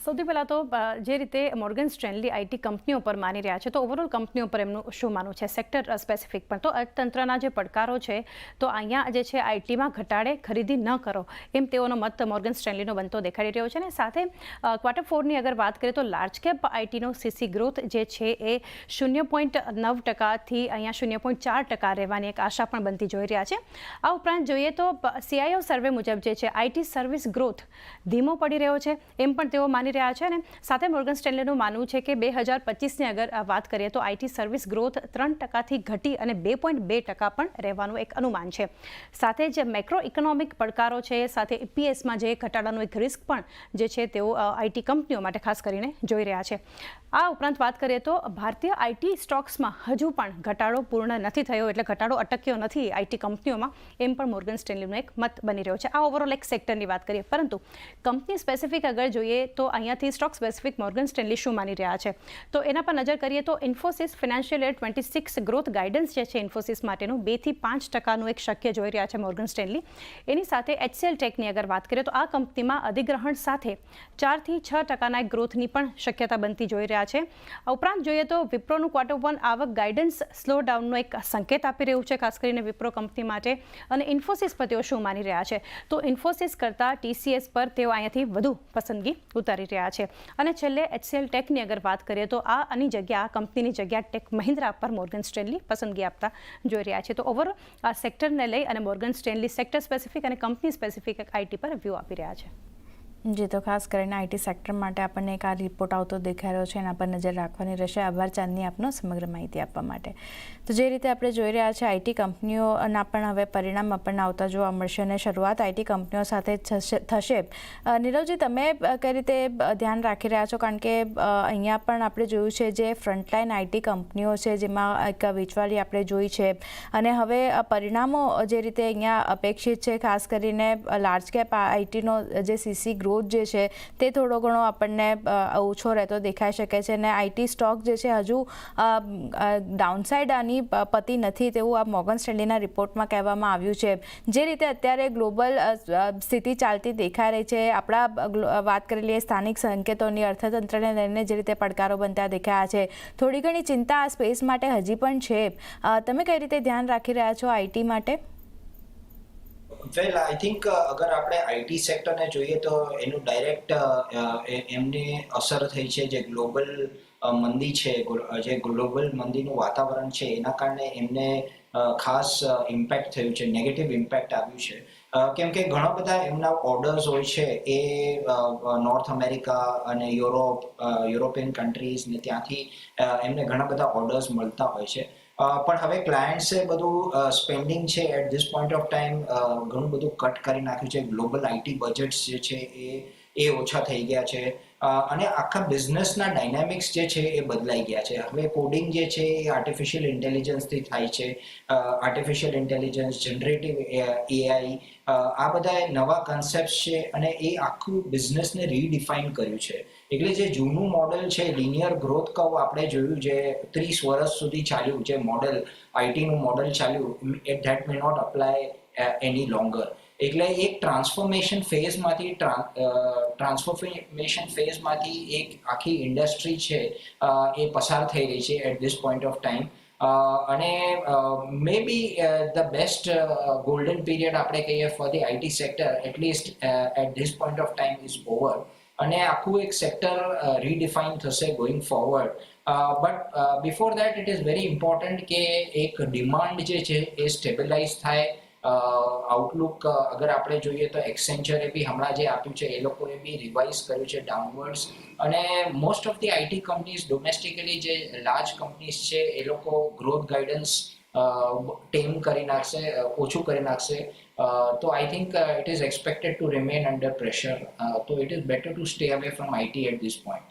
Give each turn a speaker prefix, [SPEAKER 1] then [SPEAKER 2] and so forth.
[SPEAKER 1] સૌથી પહેલાં તો જે રીતે મોર્ગન સ્ટેનલી આઈટી કંપનીઓ પર માની રહ્યા છે, તો ઓવરઓલ કંપનીઓ પર એમનું શું માનવું છે સેક્ટર સ્પેસિફિક પણ? તો અર્થતંત્રના જે પડકારો છે, તો અહીંયા જે છે આઈટીમાં ઘટાડે ખરીદી ન કરો, એમ તેઓનો મત મોર્ગન સ્ટેનલીનો બનતો દેખાડી રહ્યો છે. અને સાથે Q4ની અગર વાત કરીએ તો લાર્જ કેપ આઈટીનો સીસી ગ્રોથ જે છે એ 0.9%થી અહીંયા 0.4% રહેવાની એક આશા પણ બનતી જોઈ રહ્યા છે. આ ઉપરાંત જોઈએ તો CIO સર્વે મુજબ જે છે આઈટી સર્વિસ ગ્રોથ ધીમો પડી રહ્યો છે, એમ પણ તેઓ માની રહ્યા છે. અને સાથે મોર્ગન સ્ટેનલીનું માનવું છે કે 2025ની અગર વાત કરીએ તો આઈટી સર્વિસ ગ્રોથ 3%થી ઘટી અને 2.2% પણ રહેવાનું એક અનુમાન છે. સાથે જે મેક્રો ઇકોનોમિક પડકારો છે, સાથે EPSમાં જે ઘટાડાનો એક રિસ્ક પણ જે છે તેઓ આઈટી કંપનીઓ માટે ખાસ કરીને જોઈ રહ્યા છે. આ ઉપરાંત વાત કરીએ તો ભારતીય આઈટી સ્ટોક્સમાં હજુ પણ ઘટાડો પૂર્ણ નથી થયો, એટલે ઘટાડો અટક્યો નથી આઈટી કંપનીઓમાં, એમ પણ મોર્ગન સ્ટેનલીનો એક મત બની રહ્યો છે. આ ઓવરઓલ એક સેક્ટરની વાત કરીએ, પરંતુ કંપની સ્પેસિફિક અગર જોઈએ તો અહીંયાથી સ્ટોક સ્પેસિફિક મોર્ગન સ્ટેનલી શું માની રહ્યા છે, તો એના પર નજર કરીએ તો Infosys financial year 26 growth guidance જે છે ઇન્ફોસિસ માટેનું 2 થી 5% એક શક્ય જોઈ રહ્યા છે મોર્ગન સ્ટેનલી. એની સાથે HCL ટેકની અગર વાત કરીએ તો આ કંપનીમાં અધિગ્રહણ સાથે 4 થી 6% એક ગ્રોથની પણ શક્યતા બનતી જોઈ રહ્યા છે. આ ઉપરાંત જોઈએ તો વિપ્રોનું Q1 આવક ગાઇડન્સ સ્લો ડાઉનનો એક સંકેત આપી રહ્યું છે, ખાસ કરીને વિપ્રો કંપની માટે. અને ઇન્ફોસિસ પર તેઓ શું માની રહ્યા છે, તો ઇન્ફોસિસ કરતાં TCS પર તેઓ અહીંયાથી વધુ પસંદગી ઉતારી રહ્યા છે. અને છેલ્લે HCL ટેકની અગર વાત કરીએ તો આની જગ્યા આ કંપનીની જગ્યા ટેક મહિન્દ્રા પર મોર્ગન સ્ટેનલી પસંદગી આપતા જોઈ રહ્યા છે. તો ઓવરઓલ આ સેક્ટરને લઈ અને મોર્ગન સ્ટેનલી સેક્ટર સ્પેસિફિક અને કંપની સ્પેસિફિક આઈટી પર વ્યૂ આપી રહ્યા છે.
[SPEAKER 2] જી, તો ખાસ કરીને આઈટી સેક્ટર માટે આપણને એક આ રિપોર્ટ આવતો દેખાઈ રહ્યો છે, એના પર નજર રાખવાની રહેશે. આભાર ચાંદની આપનો સમગ્ર માહિતી આપવા માટે. તો જે રીતે આપણે જોઈ રહ્યા છે આઈટી કંપનીઓના પણ હવે પરિણામ આપણને આવતા જોવા મળશે અને શરૂઆત આઈટી કંપનીઓ સાથે થશે. નીરવજી, તમે કઈ રીતે ધ્યાન રાખી રહ્યા છો? કારણ કે અહીંયા પણ આપણે જોયું છે જે ફ્રન્ટલાઇન આઈટી કંપનીઓ છે જેમાં એક વેચવાલી આપણે જોઈ છે, અને હવે પરિણામો જે રીતે અહીંયા અપેક્ષિત છે, ખાસ કરીને લાર્જ કેપ આઈટીનો જે સીસી ગ્રોથ જે છે તે થોડો ઘણો આપણને ઓછો રહેતો દેખાઈ શકે છે. અને આઈટી સ્ટોક જે છે હજુ ડાઉનસાઇડ આની પતી નથી તેવું આ મોર્ગન સ્ટેનલીના રિપોર્ટમાં કહેવામાં આવ્યું છે. જે રીતે અત્યારે ગ્લોબલ સ્થિતિ ચાલતી દેખાઈ રહી છે, આપણા વાત કરી લઈએ સ્થાનિક સંકેતોની, અર્થતંત્રને લઈને જે રીતે પડકારો બનતા દેખાયા છે, થોડી ઘણી ચિંતા આ સ્પેસ માટે હજી પણ છે. તમે કઈ રીતે ધ્યાન રાખી રહ્યા છો આઈટી માટે?
[SPEAKER 3] વેલ, આઈ થિંક અગર આપણે આઈટી સેક્ટરને જોઈએ તો એનું ડાયરેક્ટ એમને અસર થઈ છે જે ગ્લોબલ મંદી છે, જે ગ્લોબલ મંદીનું વાતાવરણ છે એના કારણે એમને ખાસ ઇમ્પેક્ટ થયું છે, નેગેટિવ ઇમ્પેક્ટ આવ્યું છે. કેમ કે ઘણા બધા એમના ઓર્ડર્સ હોય છે એ નોર્થ અમેરિકા અને યુરોપિયન કન્ટ્રીઝ ને ત્યાંથી એમને ઘણા બધા ઓર્ડર્સ મળતા હોય છે. પણ હવે ક્લાયન્ટ્સે બધું સ્પેન્ડિંગ છે at this point of time ઘણું બધું કટ કરી નાખ્યું છે. ગ્લોબલ આઈટી બજેટ્સ જે છે એ ઓછા થઈ ગયા છે, અને આખા બિઝનેસના ડાયનામિક્સ જે છે એ બદલાઈ ગયા છે. હવે કોડિંગ જે છે એ આર્ટિફિશિયલ ઇન્ટેલિજન્સથી થાય છે. આર્ટિફિશિયલ ઇન્ટેલિજન્સ, જનરેટિવ AI, આ બધા નવા કન્સેપ્ટ છે અને એ આખું બિઝનેસને રીડિફાઇન કર્યું છે. એટલે જે જૂનું મોડેલ છે, લિનિયર ગ્રોથ કર્વ આપણે જોયું, જે 30 વર્ષ સુધી ચાલ્યું, જે મોડેલ આઈટીનું મોડેલ ચાલ્યું, that may not apply any longer. એટલે એક ટ્રાન્સફોર્મેશન ફેઝમાંથી એક આખી ઇન્ડસ્ટ્રી છે એ પસાર થઈ રહી છે at this point of time. અને may be the best golden period આપણે કહીએ for the IT sector, at least at this point of time is over. અને આખું એક સેક્ટર રીડિફાઇન થશે going forward. But before that it is very important કે એક demand જે છે એ સ્ટેબિલાઇઝ થાય. આઉટલુક અગર આપણે જોઈએ તો એક્સેન્ચરે બી હમણાં જે આપ્યું છે એ લોકોએ બી રિવાઇઝ કર્યું છે ડાઉનવર્ડ્સ. અને most of the IT companies domestically જે લાર્જ કંપનીઝ છે એ લોકો ગ્રોથ ગાઈડન્સ ટેમ કરી નાખશે, ઓછું કરી નાખશે. તો I think it is expected to remain under pressure. તો it is better to stay away from IT at this point.